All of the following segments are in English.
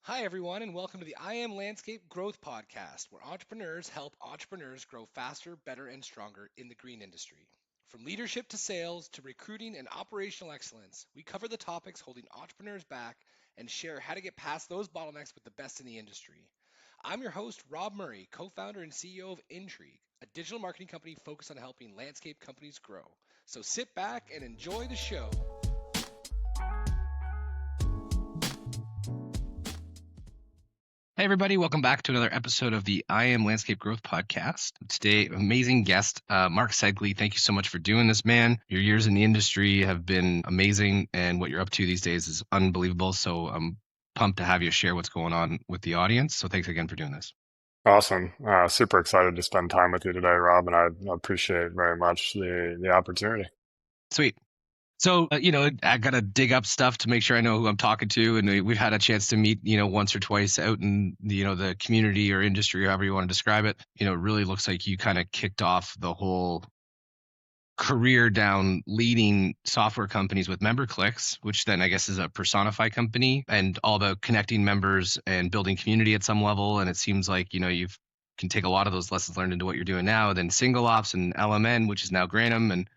Hi, everyone, and welcome to the I Am Landscape Growth Podcast, where entrepreneurs help entrepreneurs grow faster, better, and stronger in the green industry. From leadership to sales to recruiting and operational excellence, we cover the topics holding entrepreneurs back and share how to get past those bottlenecks with the best in the industry. I'm your host, Rob Murray, co founder and CEO of Intrigue, a digital marketing company focused on helping landscape companies grow. So sit back and enjoy the show. Hey, everybody, welcome back to another episode of the I Am Landscape Growth Podcast. Today, amazing guest, Mark Sedgley. Thank you so much for doing this, man. Your years in the industry have been amazing, and what you're up to these days is unbelievable. So I'm pumped to have you share what's going on with the audience. So thanks again for doing this. Awesome. Super excited to spend time with you today, Rob, and I appreciate very much the opportunity. Sweet. So, I got to dig up stuff to make sure I know who I'm talking to. And we've had a chance to meet, once or twice out in, the community or industry, or however you want to describe it. It really looks like you kind of kicked off the whole career down leading software companies with MemberClicks, which then I guess is a Personify company and all about connecting members and building community at some level. And it seems like, you can take a lot of those lessons learned into what you're doing now. Then Single Ops and LMN, which is now Granum. And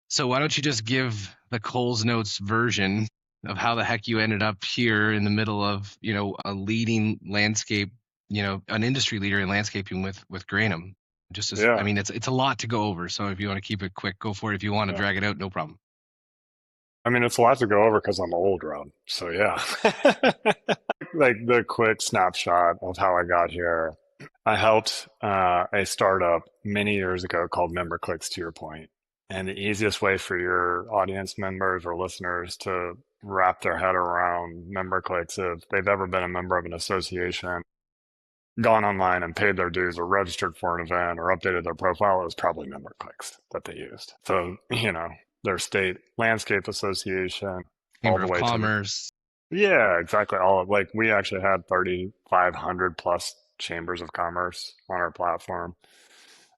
so why don't you just give the Coles Notes version of how the heck you ended up here in the middle of, a leading landscape, an industry leader in landscaping with Granum. Just as, I Yeah, mean, it's a lot to go over. So if you want to keep it quick, go for it. If you want to yeah. drag it out, no problem. I mean, it's a lot to go over because I'm old, Rob. So yeah, like the quick snapshot of how I got here. I helped a startup many years ago called MemberClicks, to your point. And the easiest way for your audience members or listeners to wrap their head around MemberClicks, if they've ever been a member of an association, gone online and paid their dues or registered for an event or updated their profile, it was probably MemberClicks that they used. So, their state landscape association, all Chamber the of way to, Commerce. yeah, exactly. All of, like, we actually had 3,500 plus chambers of commerce on our platform.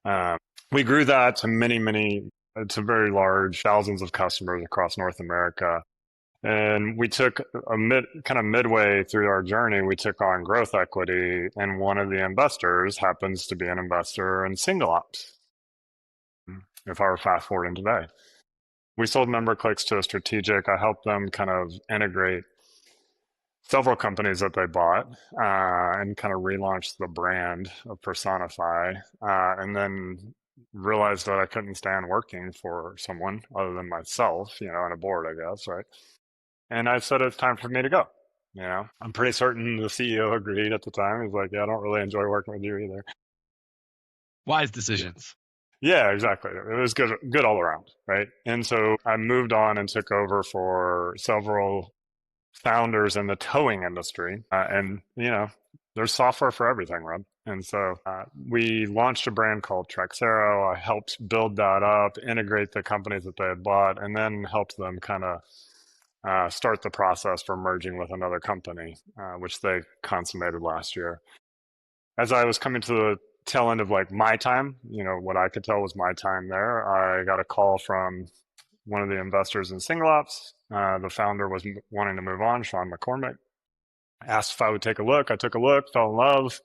Um, we grew that to to very large, thousands of customers across North America. And we took kind of midway through our journey, we took on growth equity, and one of the investors happens to be an investor in Single Ops. If I were fast forwarding today, we sold MemberClicks to a strategic. I helped them kind of integrate several companies that they bought and kind of relaunch the brand of Personify, and then realized that I couldn't stand working for someone other than myself, on a board, I guess, right? And I said, it's time for me to go. I'm pretty certain the CEO agreed at the time. He's like, yeah, I don't really enjoy working with you either. Wise Yeah. decisions. Yeah, exactly. It was good all around, right? And so I moved on and took over for several founders in the towing industry. There's software for everything, Rob. And so we launched a brand called Trexero. I helped build that up, integrate the companies that they had bought, and then helped them kind of start the process for merging with another company, which they consummated last year. As I was coming to the tail end of like my time, what I could tell was my time there, I got a call from one of the investors in Single Ops. The founder was wanting to move on, Sean McCormick. Asked if I would take a look. I took a look, fell in love.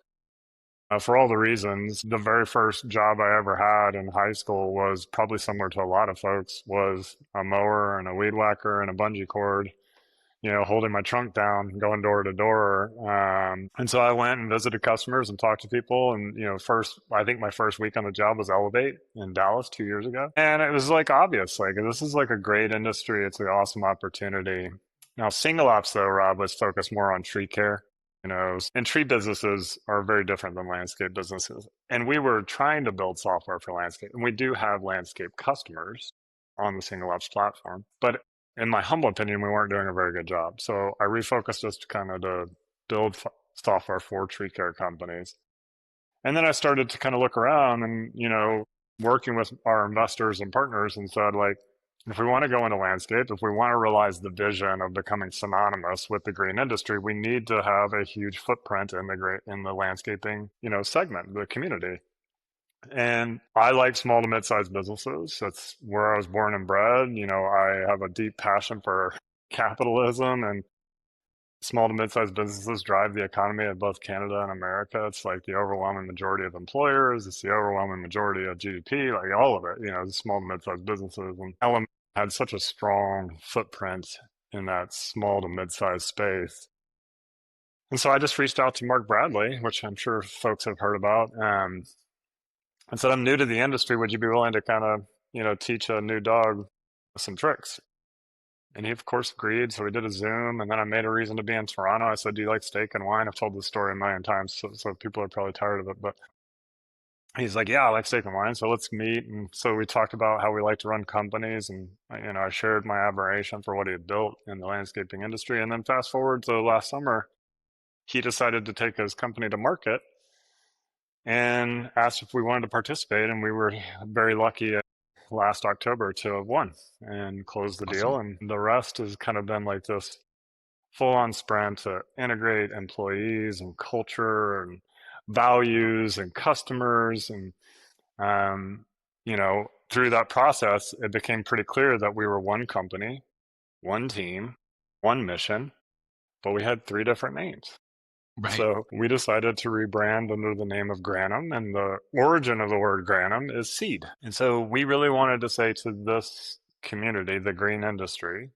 For all the reasons, the very first job I ever had in high school was probably similar to a lot of folks, was a mower and a weed whacker and a bungee cord, holding my trunk down, going door to door. And so I went and visited customers and talked to people. And, I think my first week on the job was Elevate in Dallas 2 years ago. And it was like obvious, like, this is like a great industry. It's an awesome opportunity. Now, Single Ops, though, Rob, was focused more on tree care. And tree businesses are very different than landscape businesses. And we were trying to build software for landscape. And we do have landscape customers on the Single Ops platform. But in my humble opinion, we weren't doing a very good job. So I refocused us to kind of to build software for tree care companies. And then I started to kind of look around and, working with our investors and partners and said, like, if we want to go into landscape, if we want to realize the vision of becoming synonymous with the green industry, we need to have a huge footprint in the landscaping, segment, the community. And I like small to mid-sized businesses. That's where I was born and bred. I have a deep passion for capitalism and Small to mid-sized businesses drive the economy of both Canada and America. It's like the overwhelming majority of employers. It's the overwhelming majority of GDP, like all of it, the small to mid-sized businesses. And Element had such a strong footprint in that small to mid-sized space. And so I just reached out to Mark Bradley, which I'm sure folks have heard about, and said, I'm new to the industry. Would you be willing to kind of, teach a new dog some tricks? And he, of course, agreed. So we did a Zoom, and then I made a reason to be in Toronto. I said, do you like steak and wine? I've told this story a million times, so people are probably tired of it. But he's like, yeah, I like steak and wine, so let's meet. And so we talked about how we like to run companies, and I shared my admiration for what he had built in the landscaping industry. And then fast forward to last summer, he decided to take his company to market and asked if we wanted to participate. And we were very lucky last October to have won and close the deal. Awesome. And the rest has kind of been like this full on sprint to integrate employees and culture and values and customers. And, through that process, it became pretty clear that we were one company, one team, one mission, but we had three different names. Right. So we decided to rebrand under the name of Granum, and the origin of the word Granum is seed. And so we really wanted to say to this community, the green industry,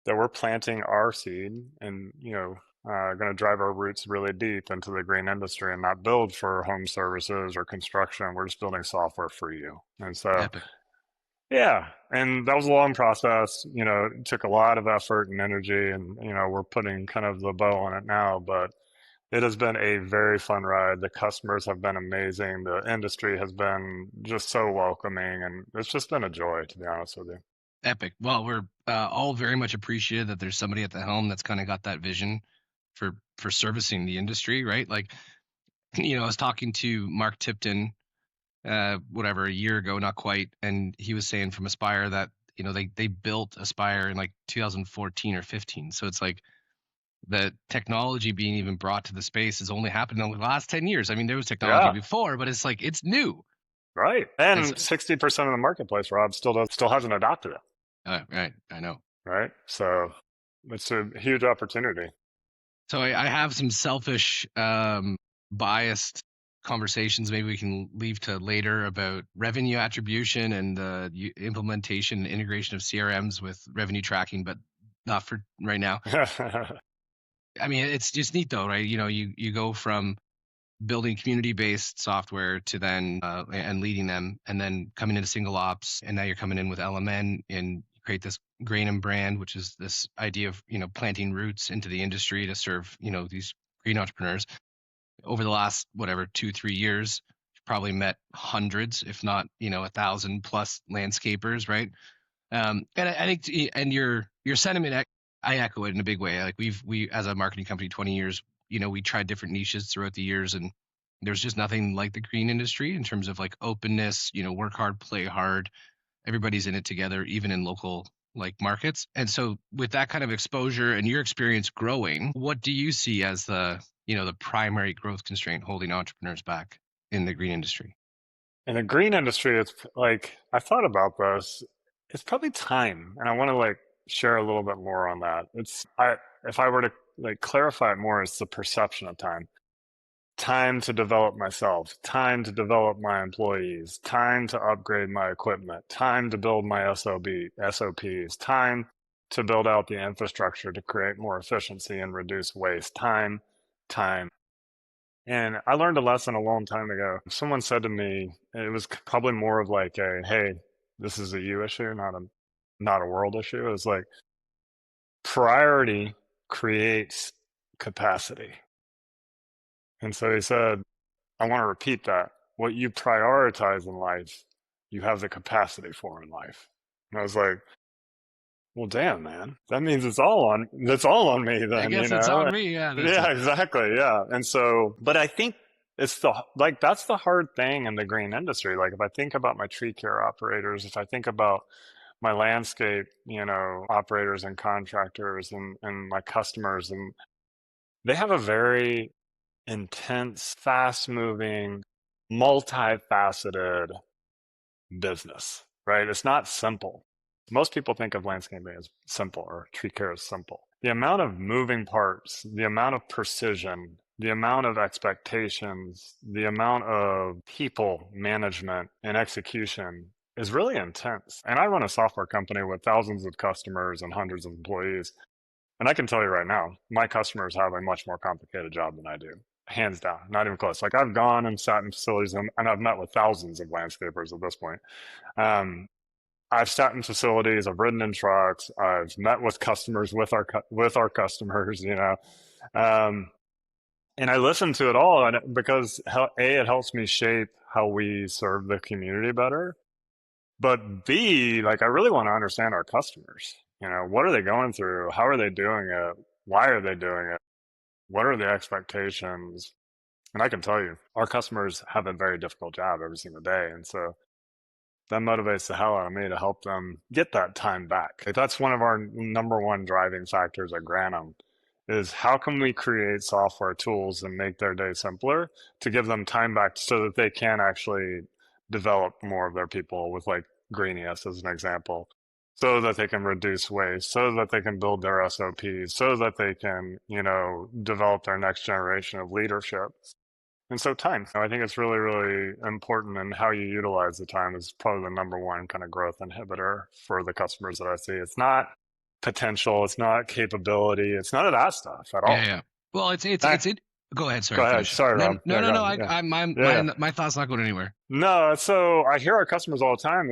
that we're planting our seed and, going to drive our roots really deep into the green industry and not build for home services or construction. We're just building software for you. And so, Epic. yeah, and that was a long process. It took a lot of effort and energy, and, we're putting kind of the bow on it now, but it has been a very fun ride. The customers have been amazing. The industry has been just so welcoming, and it's just been a joy, to be honest with you. Epic. Well, we're all very much appreciative that there's somebody at the helm that's kind of got that vision for servicing the industry, right? Like, I was talking to Mark Tipton, whatever, a year ago, not quite, and he was saying from Aspire that they built Aspire in like 2014 or 15. So it's like the technology being even brought to the space has only happened in the last 10 years. I mean, there was technology Yeah, before, but it's like it's new. right. And so, And 60% of the marketplace, Rob, still hasn't adopted it, right, I know. right? So it's a huge opportunity. So I have some selfish, biased conversations maybe we can leave to later about revenue attribution and the implementation and integration of CRMs with revenue tracking, but not for right now. I mean, it's just neat though, right? You go from building community-based software to then and leading them, and then coming into single ops, and now you're coming in with LMN and create this Granum brand, which is this idea of planting roots into the industry to serve these green entrepreneurs. Over the last whatever 2-3 years, probably met hundreds, if not 1,000+ landscapers, right? And I think, and your sentiment, I echo it in a big way. Like we as a marketing company, 20 years, we tried different niches throughout the years, and there's just nothing like the green industry in terms of like openness. Work hard, play hard. Everybody's in it together, even in local like markets. And so, with that kind of exposure and your experience growing, what do you see as the primary growth constraint holding entrepreneurs back in the green industry? In the green industry, it's like I thought about this. It's probably time, and I want to like share a little bit more on that. If I were to like clarify it more, it's the perception of time. Time to develop myself, time to develop my employees, time to upgrade my equipment, time to build my SOPs, time to build out the infrastructure to create more efficiency and reduce waste. Time. And I learned a lesson a long time ago. Someone said to me, it was probably more of like a, hey, this is a you issue, not a world issue. It was like priority creates capacity. And so he said, I want to repeat that. What you prioritize in life, you have the capacity for in life. And I was like, well, damn, man. That means that's all on me I then, guess it's on me. Yeah, that's Yeah, it. exactly. Yeah. And so, but I think that's the hard thing in the green industry. Like if I think about my tree care operators, if I think about my landscape, operators and contractors and my customers, and they have a very intense, fast moving, multifaceted business, right? It's not simple. Most people think of landscaping as simple or tree care as simple. the amount of moving parts, the amount of precision, the amount of expectations, the amount of people management and execution is really intense. And I run a software company with thousands of customers and hundreds of employees. And I can tell you right now, my customers have a much more complicated job than I do. Hands down, not even close. Like I've gone and sat in facilities and I've met with thousands of landscapers at this point. Um, I've sat in facilities, I've ridden in trucks, I've met with customers with our customers, um, and I listen to it all, and because it helps me shape how we serve the community better. But B, like I really want to understand our customers. What are they going through? How are they doing it? Why are they doing it? What are the expectations? And I can tell you, our customers have a very difficult job every single day, and so that motivates the hell out of me to help them get that time back. Like, that's one of our number one driving factors at Granum is how can we create software tools and make their day simpler to give them time back so that they can actually develop more of their people with like Greenius as an example, so that they can reduce waste, so that they can build their SOPs, so that they can, develop their next generation of leadership. And so time, I think it's really, really important, and how you utilize the time is probably the number one kind of growth inhibitor for the customers that I see. It's not potential, it's not capability, it's none of that stuff at Yeah, all. yeah. Well, I, it. Go ahead. Go Sorry, ahead. finish. Sorry, No, Rob. no, Yeah, no, go no. ahead. Yeah. Yeah, yeah. My thought's not going anywhere. No, so I hear our customers all the time,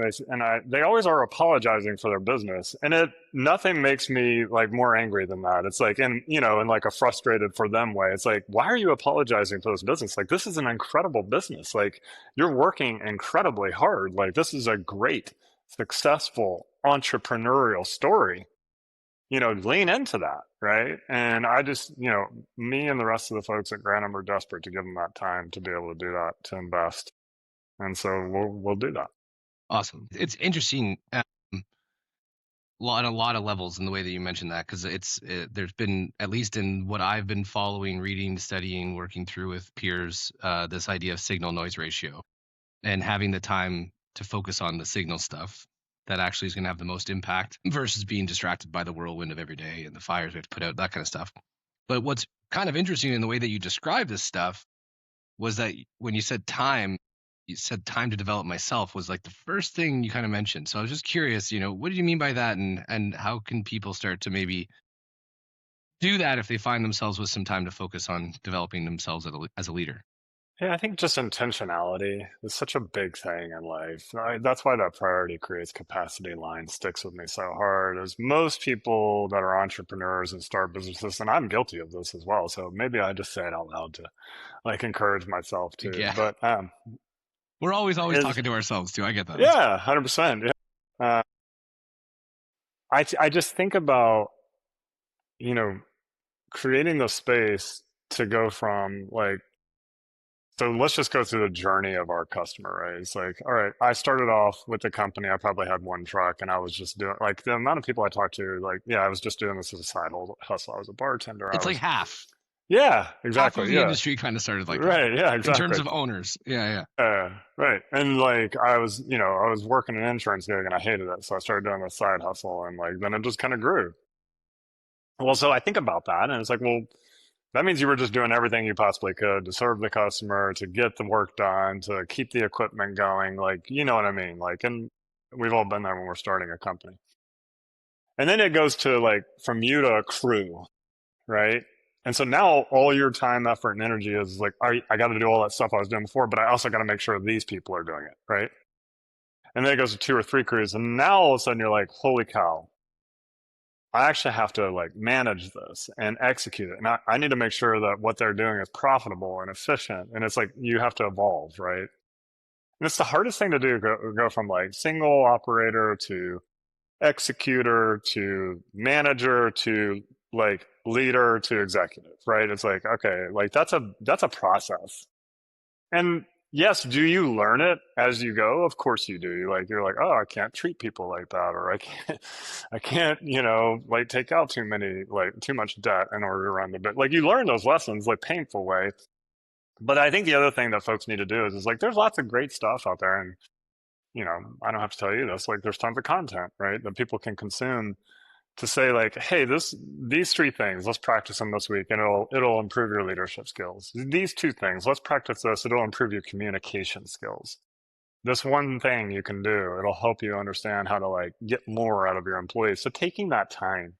they always are apologizing for their business, and nothing makes me like more angry than that. It's like, in like a frustrated for them way. It's like, why are you apologizing for this business? Like, this is an incredible business. Like, you're working incredibly hard. Like, this is a great, successful entrepreneurial story. Lean into that, right? And I just, me and the rest of the folks at Granum are desperate to give them that time to be able to do that, to invest. And so we'll do that. Awesome. It's interesting. On a lot of levels in the way that you mentioned that, because there's been, at least in what I've been following, reading, studying, working through with peers, this idea of signal noise ratio, and having the time to focus on the signal stuff that actually is going to have the most impact versus being distracted by the whirlwind of every day and the fires we have to put out, that kind of stuff. But what's kind of interesting in the way that you describe this stuff was that when you said time to develop myself was like the first thing you kind of mentioned. So I was just curious, what did you mean by that, and how can people start to maybe do that if they find themselves with some time to focus on developing themselves as a leader? Yeah, I think just intentionality is such a big thing in life. That's why that priority creates capacity line sticks with me so hard. As most people that are entrepreneurs and start businesses, and I'm guilty of this as well. So maybe I just say it out loud to like encourage myself to. Yeah, But we're always is talking to ourselves too. I get that. yeah, 100%. Yeah. Uh, I just think about you know creating the space to go from like, so let's just go through the journey of our customer, right? It's like, all right, I started off with the company. I probably had one truck and I was just doing like the amount of people I talked to, like, yeah, I was just doing this as a side hustle. I was a bartender. I It's like was, half yeah, half of exactly. the Yeah. industry kind of started like that Right. Yeah, in terms exactly. of owners. Yeah, Right. And like, I was working an insurance gig and I hated it. So I started doing this side hustle and like, then it just kind of grew. Well, so I think about that and it's like, well, that means you were just doing everything you possibly could to serve the customer, to get the work done, to keep the equipment going. Like, you know what I mean? Like, and we've all been there when we're starting a company. And then it goes to like from you to a crew, right? And so now all your time, effort, and energy is like, I got to do all that stuff I was doing before, but I also got to make sure these people are doing it, right? And then it goes to two or three crews. And now all of a sudden you're like, holy cow, I actually have to like manage this and execute it. And I need to make sure that what they're doing is profitable and efficient. And it's like you have to evolve, right? And it's the hardest thing to do, go from like single operator to executor to manager to like leader to executive, right? It's like, okay, like that's a process. And yes, do you learn it as you go? Of course you do. You're like, oh, I can't treat people like that, or I can't, like take out too much debt in order to run the bit. Like you learn those lessons, like painful way. But I think the other thing that folks need to do is like, there's lots of great stuff out there, and I don't have to tell you this. Like, there's tons of content, right, that people can consume to say like, hey, these three things, let's practice them this week and it'll improve your leadership skills. These two things, let's practice this, it'll improve your communication skills. This one thing you can do, it'll help you understand how to like get more out of your employees. So taking that time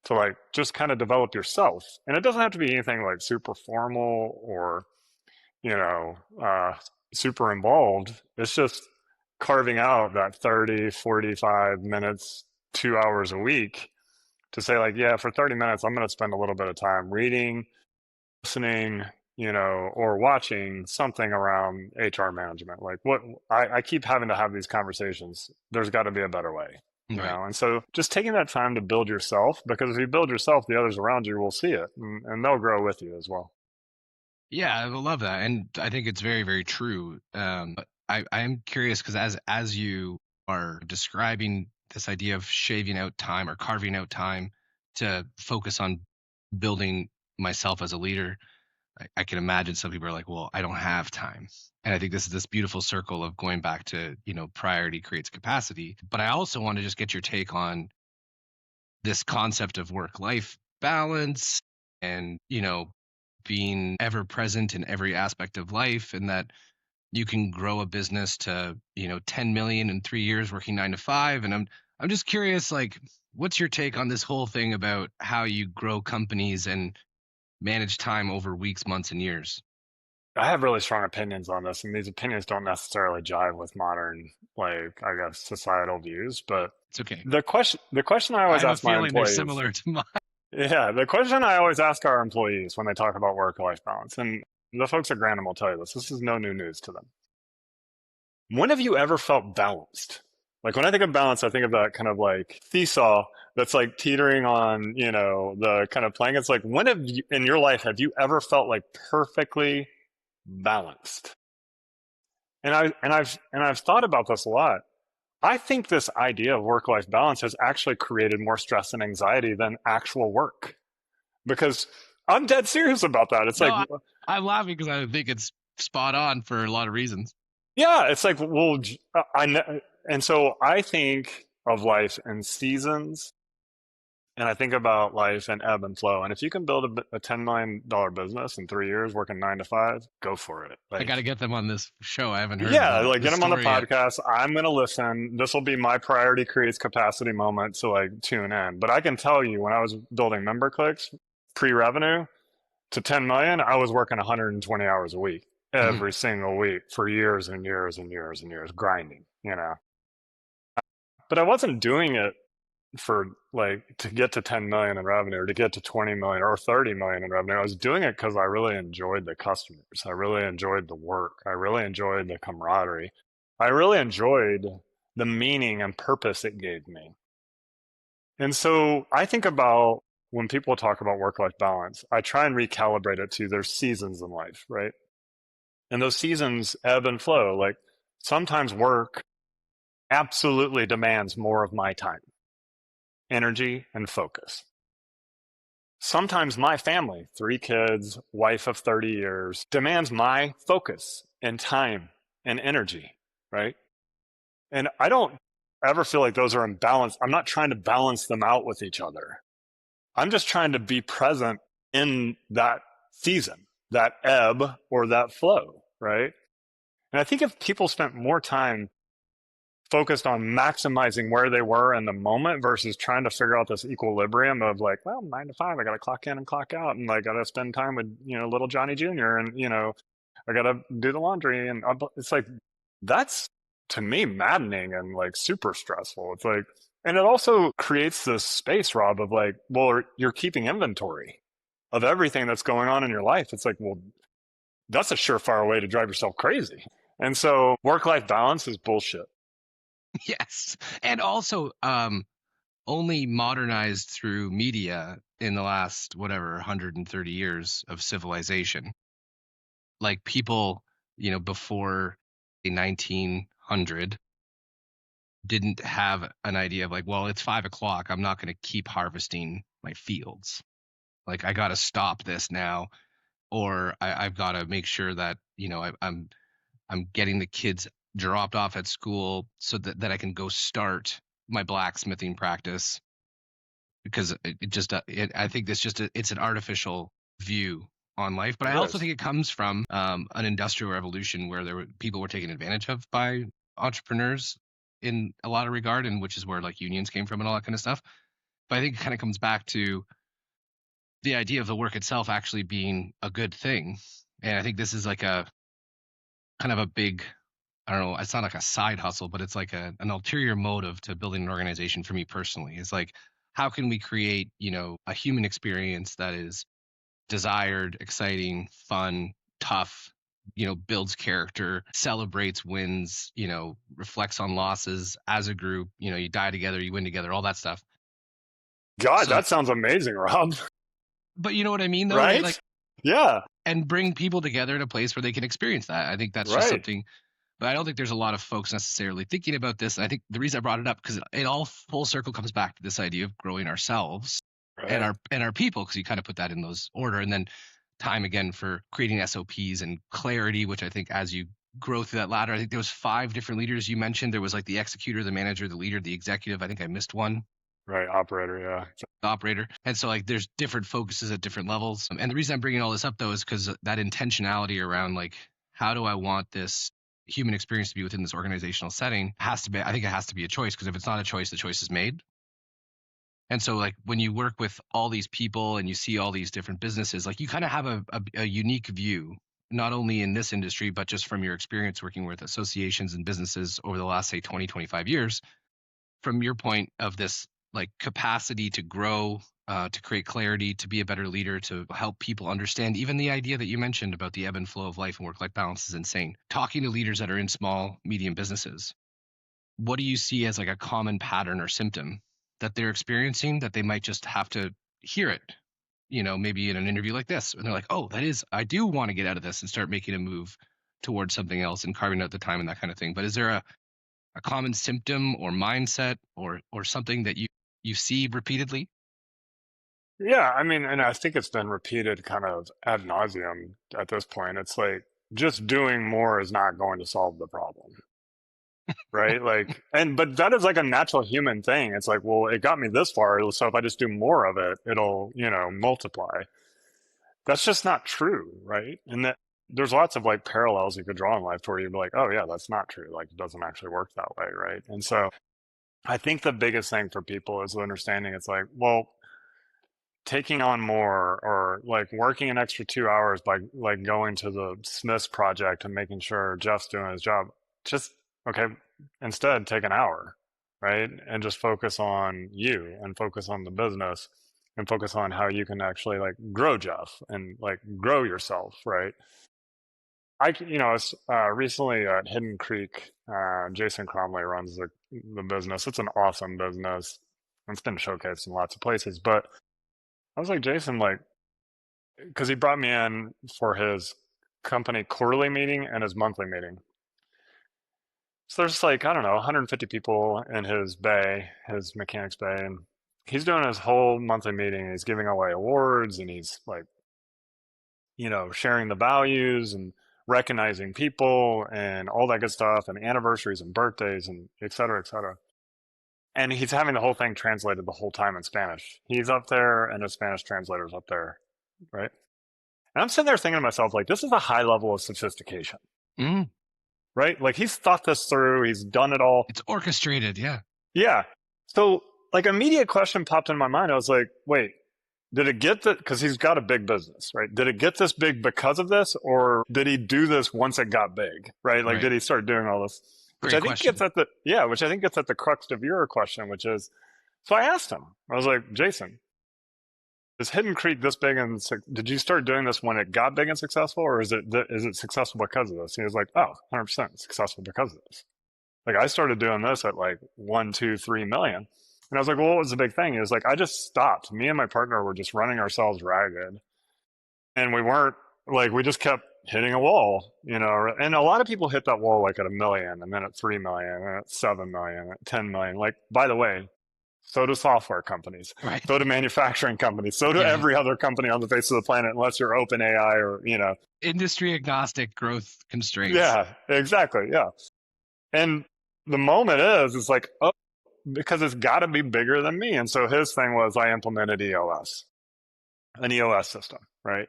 to like just kind of develop yourself. And it doesn't have to be anything like super formal or, you know, super involved. It's just carving out that 30, 45 minutes, 2 hours a week to say like, yeah, for 30 minutes, I'm going to spend a little bit of time reading, listening, or watching something around HR management. Like what I keep having to have these conversations. There's got to be a better way, Right. And so just taking that time to build yourself, because if you build yourself, the others around you will see it and they'll grow with you as well. Yeah, I love that, and I think it's very, very true. But I am curious because as you are describing this idea of shaving out time or carving out time to focus on building myself as a leader, I can imagine some people are like, "Well, I don't have time," and I think this is this beautiful circle of going back to priority creates capacity. But I also want to just get your take on this concept of work life balance and being ever present in every aspect of life, and that you can grow a business to 10 million in 3 years working 9 to 5. And I'm just curious, like, what's your take on this whole thing about how you grow companies and manage time over weeks, months, and years? I have really strong opinions on this, and these opinions don't necessarily jive with modern, like, I guess, societal views. But It's okay. the question I I always have a ask my feeling they're employees, similar to mine. yeah, the question I always ask our employees when they talk about work-life balance, and the folks at Granum will tell you this. This is no new news to them. When have you ever felt balanced? Like when I think of balance, I think of that kind of like seesaw that's like teetering on, the kind of playing. It's like, when have you, in your life, have you ever felt like perfectly balanced? And I've thought about this a lot. I think this idea of work-life balance has actually created more stress and anxiety than actual work. Because I'm dead serious about that. It's No, like, I'm laughing because I think it's spot on for a lot of reasons. yeah, it's like, well, and so I think of life in seasons, and I think about life in ebb and flow. And if you can build a $10 million business in 3 years, working 9 to 5, go for it. I got to Like, get them on this show. I haven't heard yeah, like the get them on the story yet. podcast. I'm gonna listen. This will be my priority creates capacity moment to like tune in. But I can tell you, when I was building member clicks, pre-revenue to 10 million, I was working 120 hours a week, Mhm. every single week for years and years and years and years, grinding. But I wasn't doing it for like to get to 10 million in revenue or to get to 20 million or 30 million in revenue. I was doing it because I really enjoyed the customers. I really enjoyed the work. I really enjoyed the camaraderie. I really enjoyed the meaning and purpose it gave me. And so I think about when people talk about work life balance, I try and recalibrate it to there's seasons in life, right? And those seasons ebb and flow. Like sometimes work absolutely demands more of my time, energy, and focus. Sometimes my family, 3 kids, wife of 30 years, demands my focus and time and energy, right? And I don't ever feel like those are imbalanced. I'm not trying to balance them out with each other. I'm just trying to be present in that season, that ebb or that flow, right? And I think if people spent more time focused on maximizing where they were in the moment versus trying to figure out this equilibrium of like, well, 9 to 5, I got to clock in and clock out, and I got to spend time with little Johnny Jr. and I got to do the laundry, and it's like that's to me maddening and like super stressful. It's like, and it also creates this space, Rob, of like, well, you're keeping inventory of everything that's going on in your life. It's like, well, that's a surefire way to drive yourself crazy. And so work-life balance is bullshit. Yes. And also, only modernized through media in the last, whatever, 130 years of civilization. Like people, before 1900 didn't have an idea of like, well, it's 5 o'clock. I'm not going to keep harvesting my fields. Like, I got to stop this now, or I've got to make sure that, I'm getting the kids dropped off at school so that I can go start my blacksmithing practice. because I think it's an artificial view on life. But I It also is. think it comes from an industrial revolution where people were taken advantage of by entrepreneurs in a lot of regard, and which is where like unions came from and all that kind of stuff. But I think it kind of comes back to the idea of the work itself actually being a good thing. And I think this is like a kind of a big, I don't know, it's not like a side hustle, but it's like an ulterior motive to building an organization for me personally. It's like, how can we create, a human experience that is desired, exciting, fun, tough, builds character, celebrates wins, reflects on losses as a group, you die together, you win together, all that stuff. God, So, that sounds amazing, Rob. but you know what I mean though? Like, Right? Yeah. and bring people together in a place where they can experience that. I think that's just Right. something, but I don't think there's a lot of folks necessarily thinking about this. And I think the reason I brought it up, because it all full circle comes back to this idea of growing ourselves and Right. our people, because you kind of put that in those order, and then time again for creating SOPs and clarity, which I think as you grow through that ladder, I think there was 5 different leaders you mentioned. There was like the executor, the manager, the leader, the executive. I think I missed one, Right. Operator. Yeah. the operator. And so like there's different focuses at different levels. And the reason I'm bringing all this up though is because that intentionality around like, how do I want this human experience to be within this organizational setting has to be, I think it has to be a choice, because if it's not a choice, the choice is made. And so like when you work with all these people and you see all these different businesses, like you kind of have a unique view, not only in this industry, but just from your experience working with associations and businesses over the last, say, 20, 25 years, from your point of this like capacity to grow, to create clarity, to be a better leader, to help people understand. Even the idea that you mentioned about the ebb and flow of life and work-life balance is insane. Talking to leaders that are in small, medium businesses, what do you see as like a common pattern or symptom that they're experiencing that they might just have to hear it, maybe in an interview like this, and they're like, oh, I do want to get out of this and start making a move towards something else and carving out the time and that kind of thing. But is there a common symptom or mindset or something that you see repeatedly? Yeah. I mean, and I think it's been repeated kind of ad nauseum at this point. It's like just doing more is not going to solve the problem. Right. Like, but that is like a natural human thing. It's like, well, it got me this far. So if I just do more of it, it'll, multiply. That's just not true. Right. And that there's lots of like parallels you could draw in life where you'd be like, oh, yeah, that's not true. Like, it doesn't actually work that way. Right. And so I think the biggest thing for people is understanding it's like, well, taking on more or like working an extra 2 hours by like going to the Smiths project and making sure Jeff's doing his job. Just okay, instead take an hour, right? And just focus on you and focus on the business and focus on how you can actually like grow Jeff and like grow yourself, right? I was recently at Hidden Creek. Jason Cromley runs the business. It's an awesome business. It's been showcased in lots of places, but I was like, Jason, like, because he brought me in for his company quarterly meeting and his monthly meeting. So there's like, I don't know, 150 people in his bay, his mechanics bay, and he's doing his whole monthly meeting. He's giving away awards and he's like, sharing the values and recognizing people and all that good stuff and anniversaries and birthdays and et cetera, et cetera. And he's having the whole thing translated the whole time in Spanish. He's up there and a Spanish translator's up there, right? And I'm sitting there thinking to myself, like, this is a high level of sophistication, Mm, right? Like, he's thought this through, he's done it all. it's orchestrated, yeah. Yeah. So, like, an immediate question popped in my mind. I was like, wait, did it get that? Because he's got a big business, right? Did it get this big because of this, or did he do this once it got big, right? Like, Right. did he start doing all this? Which Great I think question. gets at which I think gets at the crux of your question, which is, so I asked him, I was like, Jason, is Hidden Creek this big and did you start doing this when it got big and successful, or is it successful because of this? He was like, oh, 100% successful because of this. Like, I started doing this at like 1, 2, 3 million. And I was like, well, what was the big thing? He was like, I just stopped. Me and my partner were just running ourselves ragged. And we weren't like, we just kept hitting a wall, and a lot of people hit that wall like at 1 million and then at 3 million and at 7 million, at 10 million. Like, by the way, so do software companies. Right. So do manufacturing companies. So do Yeah. every other company on the face of the planet, unless you're open AI or, Industry agnostic growth constraints. yeah, exactly. Yeah. And the moment is, it's like, oh, because it's got to be bigger than me. And so his thing was I implemented an EOS system, right?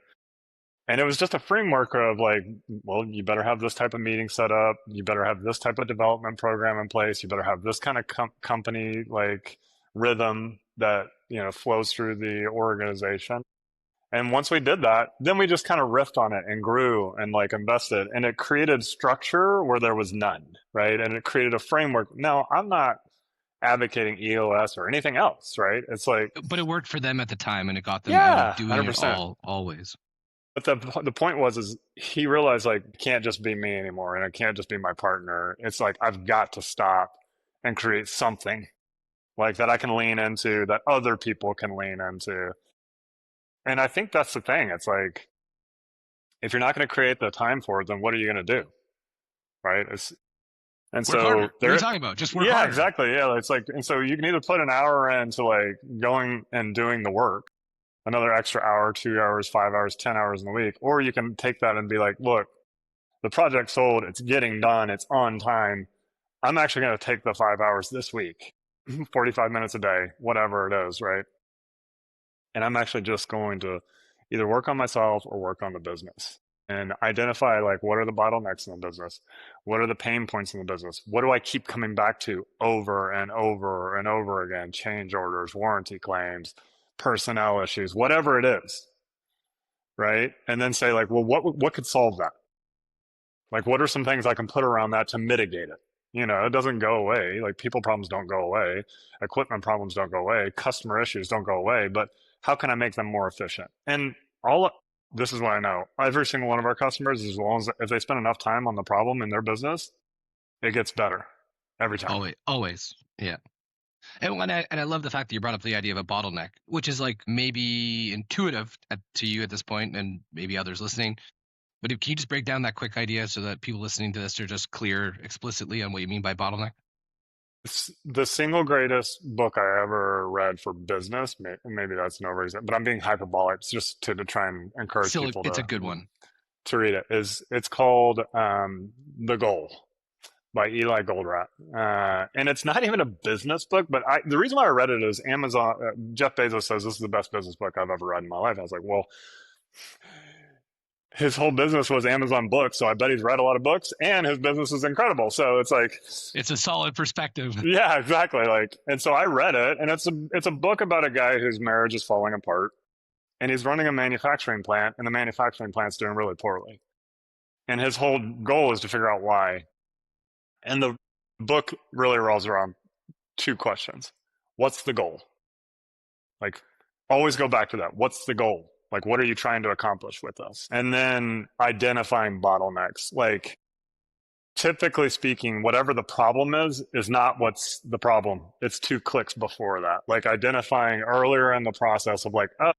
And it was just a framework of like, well, you better have this type of meeting set up. You better have this type of development program in place. You better have this kind of company like rhythm that, flows through the organization. And once we did that, then we just kind of riffed on it and grew and like invested. And it created structure where there was none, right? And it created a framework. Now, I'm not advocating EOS or anything else, right? It's like, But it worked for them at the time, and it got them out yeah, of doing it 100%. all always. But the point was is he realized like it can't just be me anymore and it can't just be my partner. It's like I've got to stop and create something like that I can lean into that other people can lean into. And I think that's the thing. It's like if you're not going to create the time for it, then what are you going to do? Right? And Work so harder. What are you there, talking about? Just work yeah, harder. exactly. Yeah. It's like, and so you can either put an hour into like going and doing the work, another extra hour, 2 hours, 5 hours, 10 hours in the week, or you can take that and be like, look, the project's sold, it's getting done, it's on time. I'm actually going to take the 5 hours this week, 45 minutes a day, whatever it is, right? And I'm actually just going to either work on myself or work on the business and identify like what are the bottlenecks in the business? What are the pain points in the business? What do I keep coming back to over and over and over again? Change orders, warranty claims, personnel issues, whatever it is, right? And then say like, well, what could solve that? Like, what are some things I can put around that to mitigate it? It doesn't go away. Like, people problems don't go away. Equipment problems don't go away. Customer issues don't go away. But how can I make them more efficient? And all this is what I know. Every single one of our customers, as long as if they spend enough time on the problem in their business, it gets better every time. Always, always, yeah. And I love the fact that you brought up the idea of a bottleneck, which is like maybe intuitive to you at this point, and maybe others listening. But can you just break down that quick idea so that people listening to this are just clear explicitly on what you mean by bottleneck? It's the single greatest book I ever read for business. Maybe that's an overexample, but I'm being hyperbolic just to try and encourage Still, people it's a good one. to read it. It's called The Goal by Eli Goldratt, and it's not even a business book. But the reason why I read it is Amazon. Jeff Bezos says this is the best business book I've ever read in my life. I was like, well, his whole business was Amazon books, so I bet he's read a lot of books, and his business is incredible. So it's like, it's a solid perspective. yeah, exactly. Like, and so I read it, and it's a book about a guy whose marriage is falling apart, and he's running a manufacturing plant, and the manufacturing plant's doing really poorly, and his whole goal is to figure out why. And the book really revolves around two questions: what's the goal? Like, always go back to that. What's the goal? Like, what are you trying to accomplish with this? And then identifying bottlenecks. Like, typically speaking, whatever the problem is not what's the problem. It's two clicks before that. Like, identifying earlier in the process of like, oh,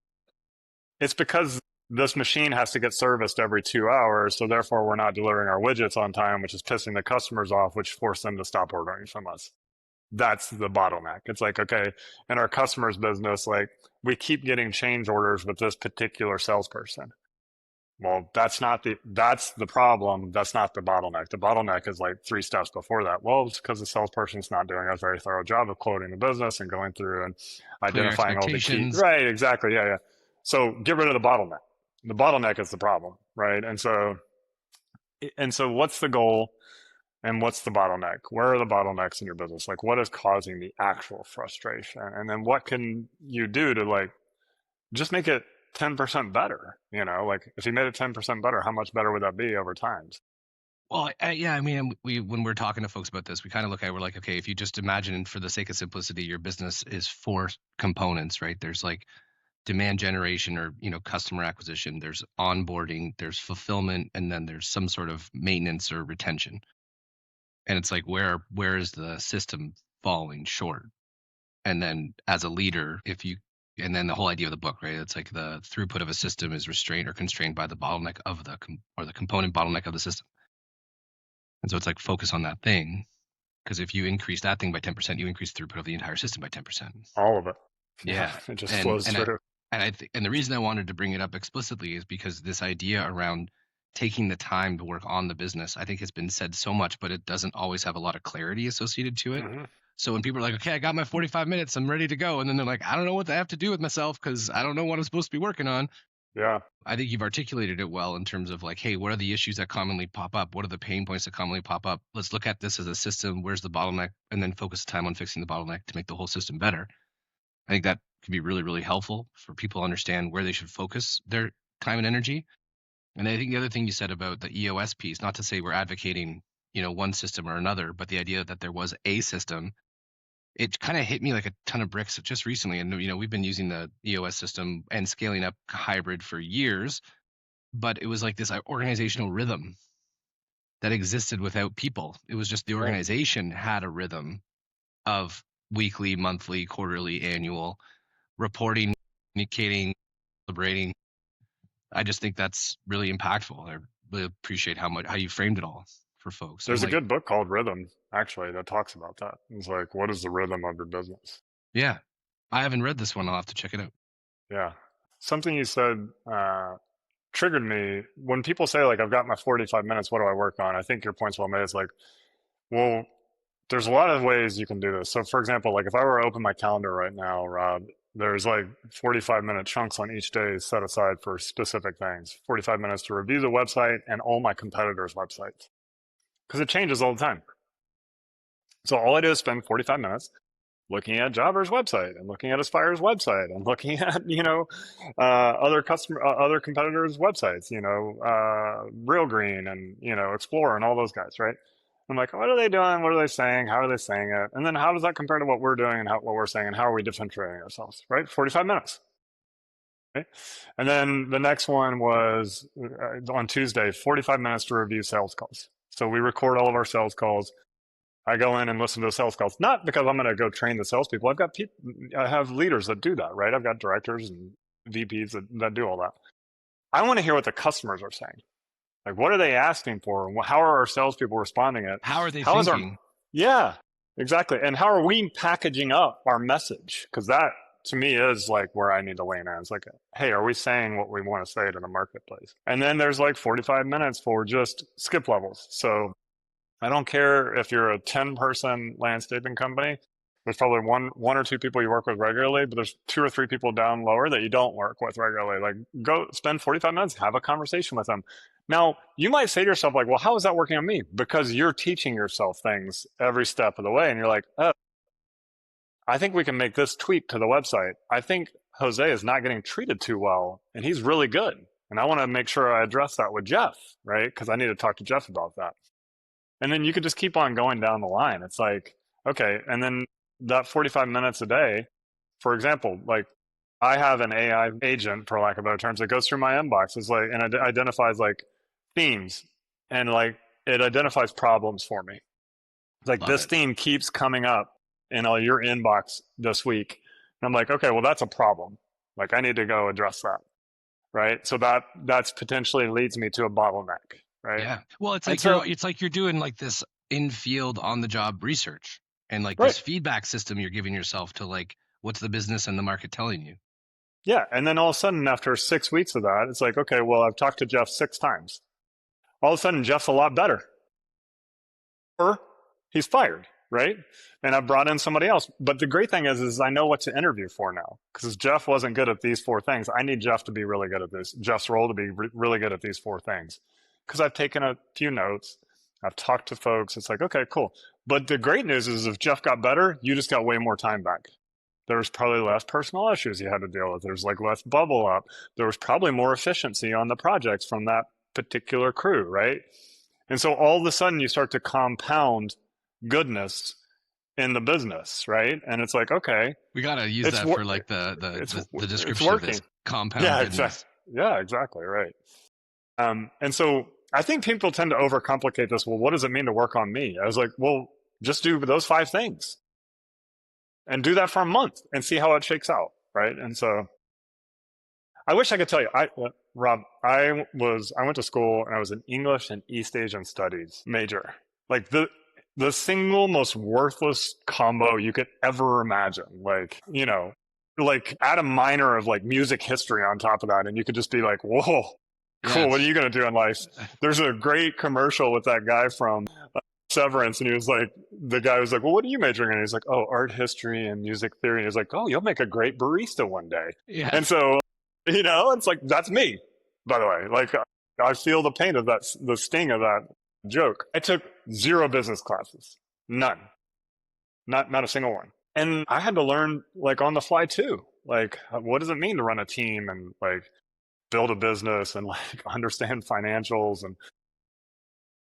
it's because this machine has to get serviced every 2 hours. So therefore, we're not delivering our widgets on time, which is pissing the customers off, which forced them to stop ordering from us. That's the bottleneck. It's like, okay, in our customers business, like we keep getting change orders with this particular salesperson. Well, that's the problem. That's not the bottleneck. The bottleneck is like 3 steps before that. Well, it's because the salesperson's not doing a very thorough job of quoting the business and going through and Clear identifying all the key. expectations. Right, exactly. Yeah, yeah. So get rid of the bottleneck. The bottleneck is the problem, right? And so what's the goal? And what's the bottleneck? Where are the bottlenecks in your business? Like, what is causing the actual frustration? And then what can you do to like just make it 10% better? Like if you made it 10% better, how much better would that be over time? Well, yeah, I mean, when we're talking to folks about this, we kind of look at it, we're like, okay, if you just imagine, for the sake of simplicity, your business is 4 components, right? There's like demand generation, or customer acquisition, there's onboarding, there's fulfillment, and then there's some sort of maintenance or retention. And it's like, where is the system falling short? And then as a leader, and then the whole idea of the book, right? It's like the throughput of a system is restrained or constrained by the bottleneck of or the component bottleneck of the system. And so it's like, focus on that thing, because if you increase that thing by 10%, you increase throughput of the entire system by 10%. All of it. Yeah. It just flows through. And the reason I wanted to bring it up explicitly is because this idea around taking the time to work on the business, I think has been said so much, but it doesn't always have a lot of clarity associated to it. Hmm. So when people are like, okay, I got my 45 minutes, I'm ready to go. And then they're like, I don't know what I have to do with myself because I don't know what I'm supposed to be working on. Yeah. I think you've articulated it well in terms of like, hey, what are the issues that commonly pop up? What are the pain points that commonly pop up? Let's look at this as a system. Where's the bottleneck? And then focus time on fixing the bottleneck to make the whole system better. I think that could be really, really helpful for people to understand where they should focus their time and energy. And I think the other thing you said about the EOS piece, not to say we're advocating, one system or another, but the idea that there was a system, it kind of hit me like a ton of bricks just recently. And, we've been using the EOS system and scaling up hybrid for years, but it was like this organizational rhythm that existed without people. It was just the Right. organization had a rhythm of weekly, monthly, quarterly, annual reporting, communicating, celebrating. I just think that's really impactful. I really appreciate how you framed it all for folks. And There's a like, good book called Rhythm, actually, that talks about that. It's like, what is the rhythm of your business? yeah, I haven't read this one. I'll have to check it out. Yeah. Something you said triggered me. When people say, like, I've got my 45 minutes, what do I work on? I think your point's well made. It's like, well, there's a lot of ways you can do this. So, for example, like if I were to open my calendar right now, Rob, there's like 45-minute chunks on each day set aside for specific things. 45 minutes to review the website and all my competitors' websites because it changes all the time. So all I do is spend 45 minutes looking at Jobber's website and looking at Aspire's website and looking at other competitors' websites, Real Green and Explorer and all those guys, right? I'm like, what are they doing? What are they saying? How are they saying it? And then how does that compare to what we're doing and what we're saying and how are we differentiating ourselves, right? 45 minutes. Right? And then the next one was on Tuesday, 45 minutes to review sales calls. So we record all of our sales calls. I go in and listen to the sales calls, not because I'm going to go train the salespeople. I've got people, I have leaders that do that, right? I've got directors and VPs that do all that. I want to hear what the customers are saying. Like, what are they asking for? How are our salespeople responding it? How are they How is our, thinking? yeah, exactly. And how are we packaging up our message? Because that to me is like where I need to lean in. It's like, hey, are we saying what we want to say to the marketplace? And then there's like 45 minutes for just skip levels. So I don't care if you're a 10-person landscaping company. There's probably one or two people you work with regularly, but there's two or three people down lower that you don't work with regularly. Like, go spend 45 minutes, have a conversation with them. Now, you might say to yourself, like, well, how is that working on me? Because you're teaching yourself things every step of the way. And you're like, oh, I think we can make this tweak to the website. I think Jose is not getting treated too well, and he's really good. And I want to make sure I address that with Jeff, right? Because I need to talk to Jeff about that. And then you could just keep on going down the line. It's like, okay, and then that 45 minutes a day, for example, like I have an AI agent, for lack of better terms, that goes through my inbox. It's like, and it identifies like themes and like it identifies problems for me. It's like Love this it. theme keeps coming up in your inbox this week. And I'm like, okay, well, that's a problem. Like I need to go address that. Right. So that's potentially leads me to a bottleneck. Right. Yeah. Well, it's And like so, you're doing like this in-field on-the-job research and like right. this feedback system you're giving yourself to like what's the business and the market telling you. Yeah. And then all of a sudden, after 6 weeks of that, it's like, okay, well, I've talked to Jeff 6 times. All of a sudden, Jeff's a lot better. Or he's fired, right? And I've brought in somebody else. But the great thing is I know what to interview for now. Because Jeff wasn't good at these four things. I need Jeff to be really good at this. Jeff's role to be really good at these four things. Because I've taken a few notes. I've talked to folks. It's like, okay, cool. But the great news is if Jeff got better, you just got way more time back. There was probably less personal issues you had to deal with. There's like less bubble up. There was probably more efficiency on the projects from that particular crew, right? And so all of a sudden you start to compound goodness in the business, right? And it's like, okay, We got to use it's that for like it's the it's description of working. this compound Yeah, goodness. exactly. Yeah, exactly, right. And so I think people tend to overcomplicate this. Well, what does it mean to work on me? I was like, well, just do those 5 things and do that for a month and see how it shakes out, right? And so I wish I could tell you, Rob, I went to school and I was an English and East Asian Studies major. Like the single most worthless combo you could ever imagine. Like add a minor of like music history on top of that, and you could just be like, whoa, Yeah, Cool. What are it's you going to do in life? There's a great commercial with that guy from Severance, and he was like, the guy was like, well, what are you majoring in? He's like, oh, art history and music theory. And he's like, oh, you'll make a great barista one day. yeah. And so, it's like, that's me, by the way. Like, I feel the pain of that, the sting of that joke. I took zero business classes, none, not a single one. And I had to learn like on the fly too. Like, what does it mean to run a team and like build a business and like understand financials? And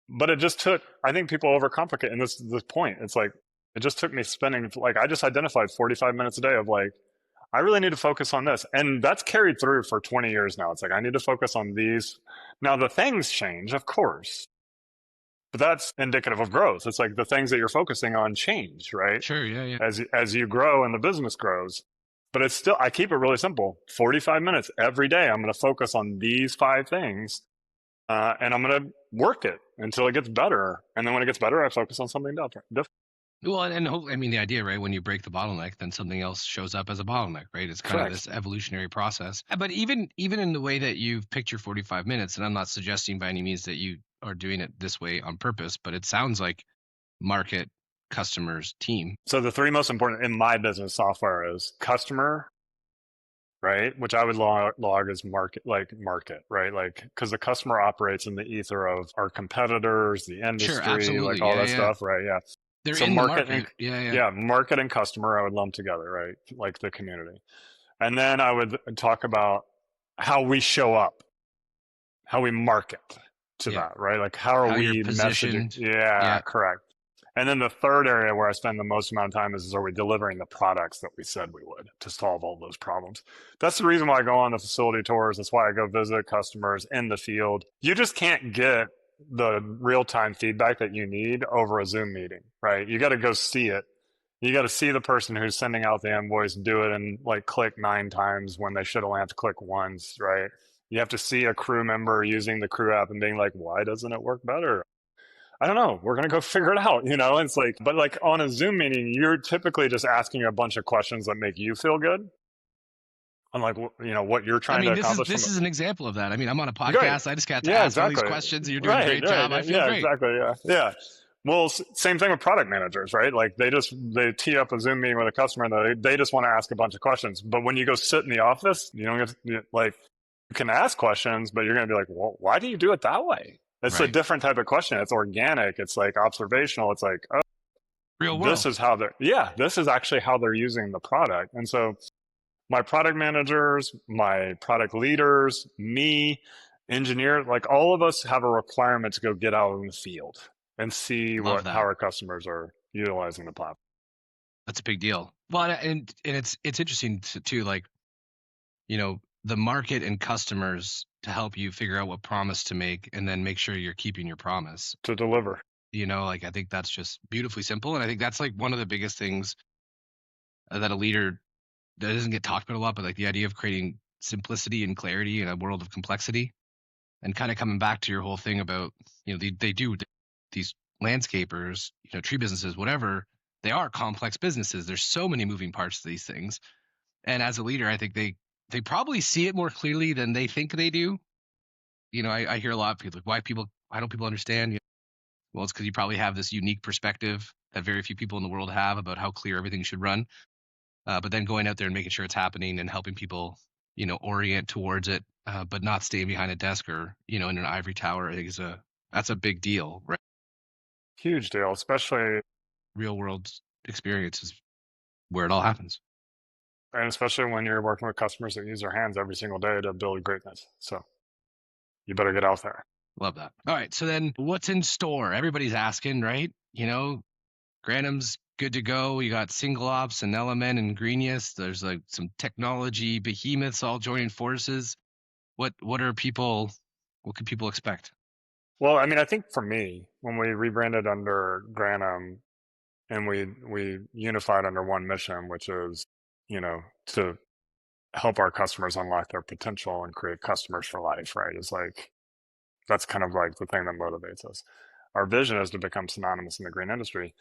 but it just took, I think people overcomplicate, and this point, it's like it just took me spending, like, I just identified 45 minutes a day of like, I really need to focus on this, and that's carried through for 20 years now. It's like I need to focus on these. Now the things change, of course, but that's indicative of growth. It's like the things that you're focusing on change, right? Sure, yeah, yeah. As you grow and the business grows. But it's still, I keep it really simple. 45 minutes every day, I'm going to focus on these 5 things, and I'm going to work it until it gets better. And then when it gets better, I focus on something different. Well, and I mean, the idea, right? When you break the bottleneck, then something else shows up as a bottleneck, right? It's kind of Correct. this evolutionary process. But even in the way that you've picked your 45 minutes, and I'm not suggesting by any means that you are doing it this way on purpose, but it sounds like market, customers, team. So the 3 most important in my business software is customer, right? Which I would log as market, right? Like, because the customer operates in the ether of our competitors, the Sure, industry, like absolutely. all Yeah, that yeah. stuff, right? Yeah. They're So in the market and market. Yeah, yeah. yeah, market and customer, I would lump together, right? Like the community. And then I would talk about how we show up, how we market to Yeah. that, right? Like, how are How you're we messaging? positioned. Yeah, Yeah. correct. And then the third area where I spend the most amount of time is are we delivering the products that we said we would to solve all those problems? That's the reason why I go on the facility tours. That's why I go visit customers in the field. You just can't get the real time feedback that you need over a Zoom meeting, right? You got to go see it. You got to see the person who's sending out the invoice do it and like click 9 times when they should only have to click once, right? You have to see a crew member using the crew app and being like, why doesn't it work better? I don't know. We're going to go figure it out, And it's like, but like on a Zoom meeting, you're typically just asking a bunch of questions that make you feel good on like, what you're I trying to mean, accomplish from this is an example of that. I mean, I'm on a Great. podcast. I just got to Yeah, ask all these exactly. questions, and you're doing a Right, great job. I right. feel Yeah, great. exactly. Yeah. Yeah. Well, same thing with product managers, right? Like they tee up a Zoom meeting with a customer and they just want to ask a bunch of questions. But when you go sit in the office, you don't like, you can ask questions, but you're going to be like, well, why do you do it that way? It's a Right. different type of question. It's organic. It's like observational. It's like, oh, Real this world. is how this is actually how they're using the product. And so my product managers, my product leaders, me, engineer, like all of us have a requirement to go get out in the field and see Love how that. our customers are utilizing the platform. That's a big deal. Well, and it's interesting too, like, the market and customers to help you figure out what promise to make and then make sure you're keeping your promise. To deliver. Like, I think that's just beautifully simple. And I think that's like one of the biggest things that a leader that doesn't get talked about a lot, but like the idea of creating simplicity and clarity in a world of complexity, and kind of coming back to your whole thing about, they do these landscapers, tree businesses, whatever, they are complex businesses. There's so many moving parts to these things. And as a leader, I think they probably see it more clearly than they think they do. I hear a lot of people like, why don't people understand? Well, it's because you probably have this unique perspective that very few people in the world have about how clear everything should run. But then going out there and making sure it's happening and helping people, orient towards it, but not staying behind a desk or, in an ivory tower, I think that's a big deal, right? Huge deal, especially Real world experience is where it all happens. when you're working with customers that use their hands every single day to build greatness. So you better get out there. Love that. All right. So then what's in store? Everybody's asking, right? Granum's good to go. You got Single Ops and Element and Greenius. There's like some technology behemoths all joining forces. What can people expect? Well, I mean, I think for me, when we rebranded under Granum and we unified under one mission, which is, to help our customers unlock their potential and create customers for life, right? Is like, that's kind of like the thing that motivates us. Our vision is to become synonymous in the green industry.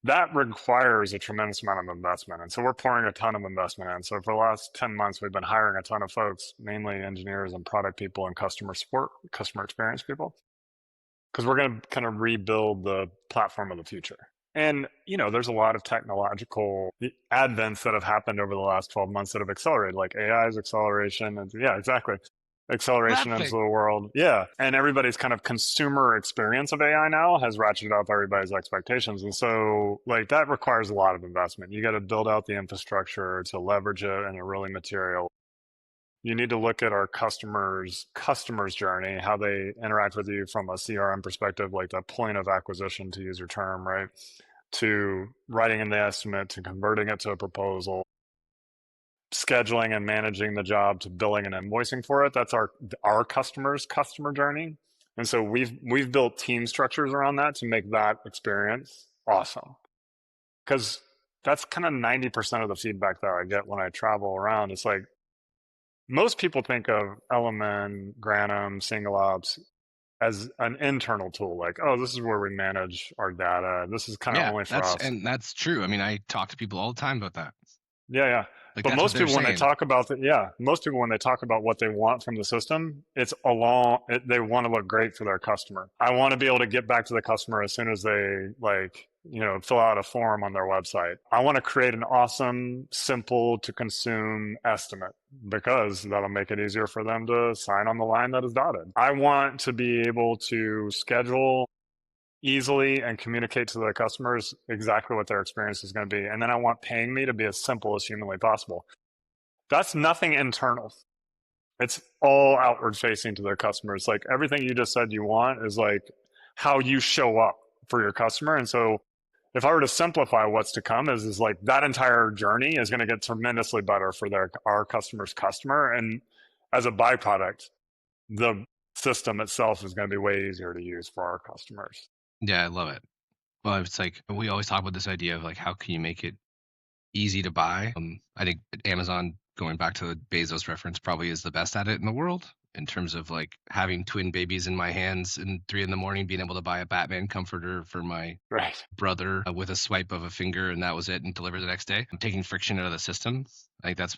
That requires a tremendous amount of investment. And so we're pouring a ton of investment in. So for the last 10 months, we've been hiring a ton of folks, mainly engineers and product people and customer support, customer experience people, because we're going to kind of rebuild the platform of the future. And, there's a lot of technological advents that have happened over the last 12 months that have accelerated, like AI's acceleration. And yeah, exactly. Acceleration into Laughing. the world. Yeah. And everybody's kind of consumer experience of AI now has ratcheted up everybody's expectations. And so, like, that requires a lot of investment. You got to build out the infrastructure to leverage it in a really material. You need to look at our customers journey, how they interact with you from a CRM perspective, like the point of acquisition, to use your term, right? To writing in the estimate, to converting it to a proposal, scheduling and managing the job, to billing and invoicing for it. That's our customer journey. And so we've built team structures around that to make that experience awesome. Because that's kind of 90% of the feedback that I get when I travel around. It's like most people think of Element, Granum, Single Ops as an internal tool, like, oh, this is where we manage our data. This is kind of Yeah, only for that's us. and that's true. I mean, I talk to people all the time about that. Yeah, yeah. Like But that's what most they're people, when they saying. talk about most people, when they talk about what they want from the system, they want to look great for their customer. I want to be able to get back to the customer as soon as they fill out a form on their website. I want to create an awesome, simple to consume estimate because that'll make it easier for them to sign on the line that is dotted. I want to be able to schedule easily and communicate to the customers exactly what their experience is going to be. And then I want paying me to be as simple as humanly possible. That's nothing internal. It's all outward facing to their customers. Like everything you just said you want is like how you show up for your customer. And so if I were to simplify what's to come is like that entire journey is going to get tremendously better for our customer's customer. And as a byproduct, the system itself is going to be way easier to use for our customers. Yeah, I love it. Well, it's like we always talk about this idea of like how can you make it easy to buy. I think Amazon, going back to the Bezos reference, probably is the best at it in the world in terms of like having twin babies in my hands in 3 a.m, being able to buy a Batman comforter for my Right. brother with a swipe of a finger, and that was it, and deliver the next day. I'm taking friction out of the system. I think that's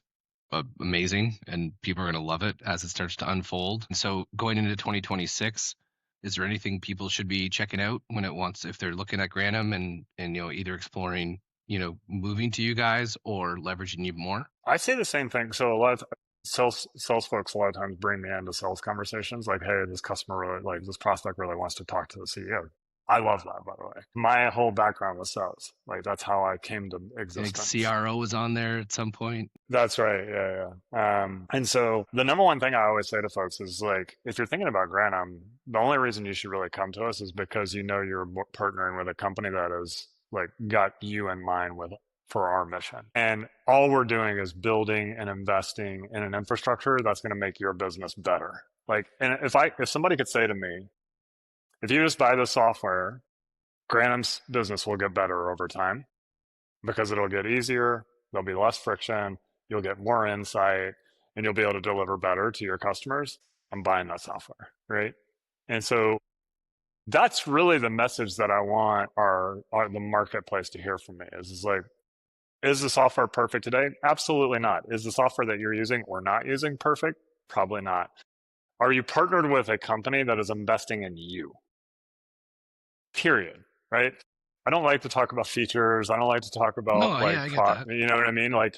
amazing, and people are going to love it as it starts to unfold. And so, going into 2026, is there anything people should be checking out if they're looking at Granum and either exploring moving to you guys or leveraging you more? I say the same thing. So a lot of sales folks a lot of times bring me into sales conversations like, hey, this customer really like this prospect really wants to talk to the CEO. I love that, by the way. My whole background was sales. Like that's how I came to I think existence. CRO was on there at some point. That's right. Yeah, yeah. And so the number one thing I always say to folks is like, if you're thinking about Granum, the only reason you should really come to us is because you're partnering with a company that is like got you in mind with for our mission. And all we're doing is building and investing in an infrastructure that's going to make your business better. Like, and if somebody could say to me, if you just buy the software, Granum's business will get better over time because it'll get easier, there'll be less friction, you'll get more insight, and you'll be able to deliver better to your customers. I'm buying that software, right? And so that's really the message that I want the marketplace to hear from me is like, is the software perfect today? Absolutely not. Is the software that you're using or not using perfect? Probably not. Are you partnered with a company that is investing in you? Period. Right? I don't like to talk about features. I don't like to talk about No, yeah, like I get that. you know what I mean? Like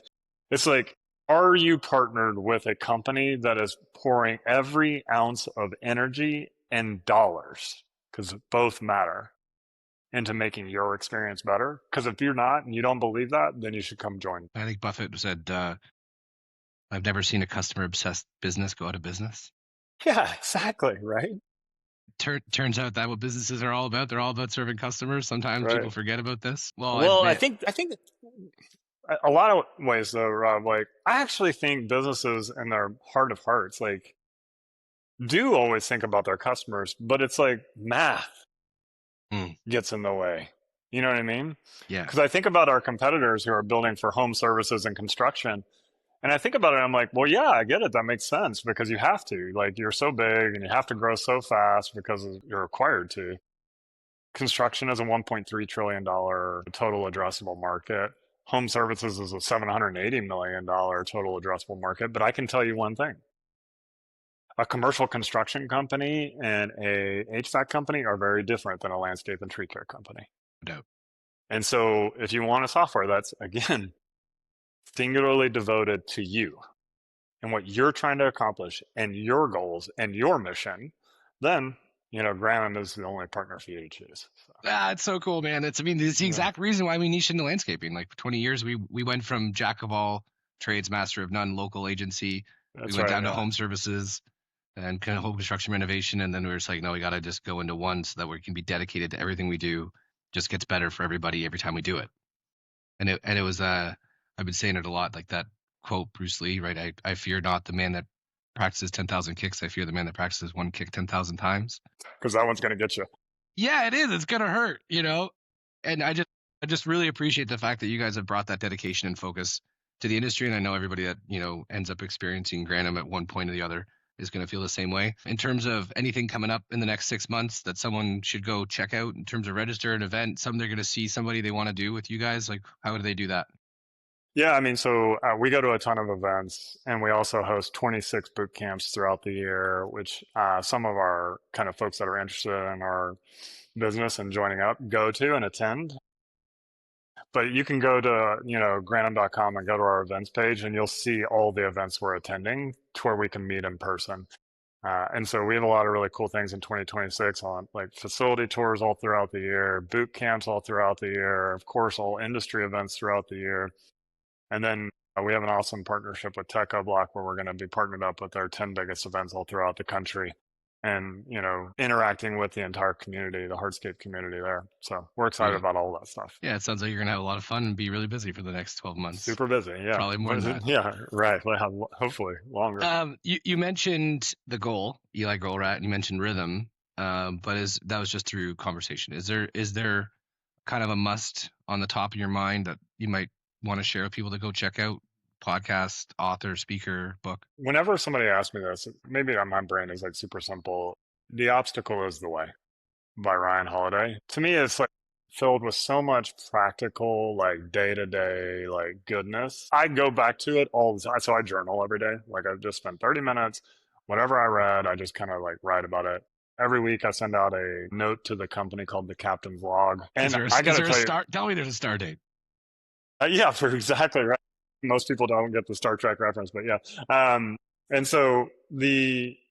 it's like, are you partnered with a company that is pouring every ounce of energy and dollars, because both matter, into making your experience better? Because if you're not and you don't believe that, then you should come join. I think Buffett said, "I've never seen a customer obsessed business go out of business." Yeah, exactly. Right. Turns out that what businesses are all about. They're all about serving customers. Sometimes people Right. forget about this. Well, Well, I think a lot of ways though, Rob, like I actually think businesses in their heart of hearts, like do always think about their customers, but it's like math mm, gets in the way. You know what I mean? yeah, Because I think about our competitors who are building for home services and construction. And I think about it, I'm like, well, yeah, I get it. That makes sense because you have to. Like, you're so big and you have to grow so fast because you're required to. Construction is a $1.3 trillion total addressable market. Home services is a $780 million total addressable market. But I can tell you one thing. A commercial construction company and a HVAC company are very different than a landscape and tree care company. No. And so if you want a software that's, again, singularly devoted to you and what you're trying to accomplish and your goals and your mission, then, Granum is the only partner for you to choose. So, It's so cool, man. It's the yeah, exact reason why we niche into landscaping. Like for 20 years, we went from jack of all trades, master of none, local agency. We that's went right. down to Yeah. home services and kind of home construction renovation, and then we were just like, no, we got to just go into one so that we can be dedicated to everything we do. Just gets better for everybody every time we do it. And it was I've been saying it a lot, like that quote Bruce Lee, right? I fear not the man that practices 10,000 kicks. I fear the man that practices one kick 10,000 times. Because that one's going to get you. Yeah, it is. It's gonna hurt, And I just really appreciate the fact that you guys have brought that dedication and focus to the industry. And I know everybody that ends up experiencing Granum at one point or the other is going to feel the same way. In terms of anything coming up in the next 6 months that someone should go check out in terms of register an event, something they're going to see somebody they want to do with you guys, like how do they do that? Yeah, I mean, so we go to a ton of events, and we also host 26 boot camps throughout the year, which some of our kind of folks that are interested in our business and joining up go to and attend. But you can go to, granum.com and go to our events page, and you'll see all the events we're attending to where we can meet in person. And so we have a lot of really cool things in 2026 on like facility tours all throughout the year, boot camps all throughout the year, of course, all industry events throughout the year. And then we have an awesome partnership with Tech Block where we're going to be partnered up with our 10 biggest events all throughout the country and, interacting with the entire community, the hardscape community there. So we're excited Sweet. about all that stuff. Yeah, it sounds like you're gonna have a lot of fun and be really busy for the next 12 months. Super busy. Yeah. Probably more than that. Yeah. Right. We'll have hopefully longer. You mentioned the goal, Eli Goldratt, and you mentioned rhythm, but that was just through conversation. Is there kind of a must on the top of your mind that you might want to share with people to go check out? Podcast, author, speaker, book. Whenever somebody asks me this, maybe my brain is like super simple. The Obstacle is the Way by Ryan Holiday. To me, it's like filled with so much practical, like day to day, like goodness. I go back to it all the time. So I journal every day. Like I just spend 30 minutes. Whatever I read, I just kind of like write about it. Every week, I send out a note to the company called the Captain's Log. Is And there a, I is got to there a tell you, start? Tell me there's a star date. yeah, for exactly right. Most people don't get the Star Trek reference, but yeah. And so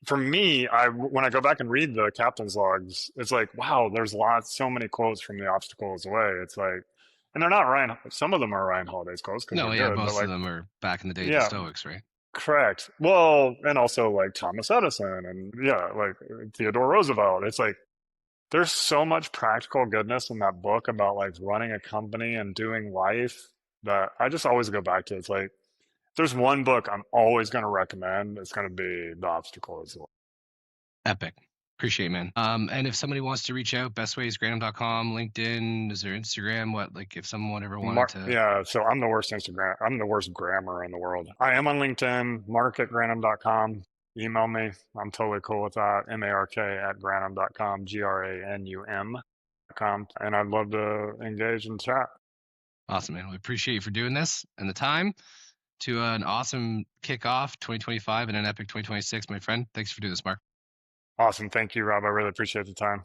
for me, when I go back and read the captain's logs, it's like, wow, there's so many quotes from the obstacles away. It's like, and they're not Ryan. Some of them are Ryan Holiday's quotes because No, they're yeah, good, but most of like, them are back in the day, the yeah, Stoics, right? correct. Well, and also like Thomas Edison and yeah, like Theodore Roosevelt. It's like there's so much practical goodness in that book about like running a company and doing life that I just always go back to. It's like there's one book I'm always going to recommend. It's going to be The Obstacle as well. Epic. Appreciate it, man. And if somebody wants to reach out, best way is granum.com, LinkedIn, is there Instagram? What, like if someone ever wanted to. Yeah, so I'm the worst I'm the worst grammar in the world. I am on LinkedIn, mark@granum.com. Email me. I'm totally cool with that. mark@granum.com, granum.com. And I'd love to engage and chat. Awesome, man. We appreciate you for doing this and the time to an awesome kickoff 2025 and an epic 2026, my friend. Thanks for doing this, Mark. Awesome. Thank you, Rob. I really appreciate the time.